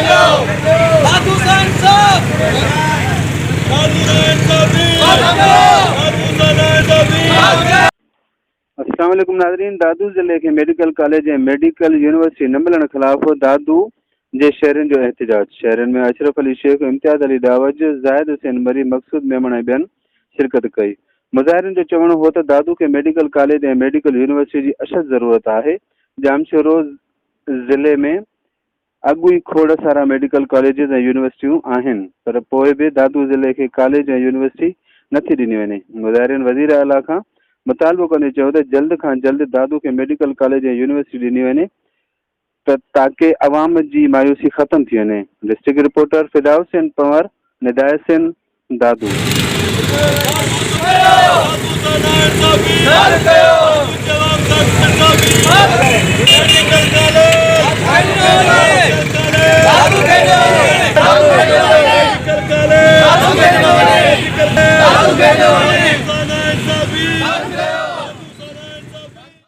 दादू साहब अस्सलाम वालेकुम नाज़रीन। दादू ज़िले के मेडिकल कॉलेज ऐं मेडिकल यूनिवर्सिटी न मिलण ख़िलाफ़ दादू जे शहरनि जो एहतिजाज। शहरनि में अशरफ अली शेख, इम्तियाज़ अली दावज, ज़ाहिद हुसैन मरी, मक़सूद मेमण ऐं ॿियनि शिरकत कई। मुज़ाहिरनि जो चवणु हो त दादू खे मेडिकल कॉलेज ऐं मेडिकल यूनिवर्सिटी जी अशद ज़रूरत आहे। जामशोरो ज़िले में अॻु ई खोड़ सारा मेडिकल कॉलेजिस ऐं यूनिवर्सिटियूं आहिनि, पर पोइ बि दादू ज़िले खे कॉलेज ऐं यूनिवर्सिटी नथी ॾिनी वञे। मुज़ाहिरनि वज़ीर आला खां मुतालबो कंदे चयो त जल्द खां जल्द दादू खे मेडिकल कॉलेज ऐं यूनिवर्सिटी ॾिनी वञे ताकि अवाम जी मायूसी ख़त्म थी वञे। डिस्ट्रिक्ट रिपोर्टर फिदा हुसैन पंवर, निदाय सिंह, दादू। दादू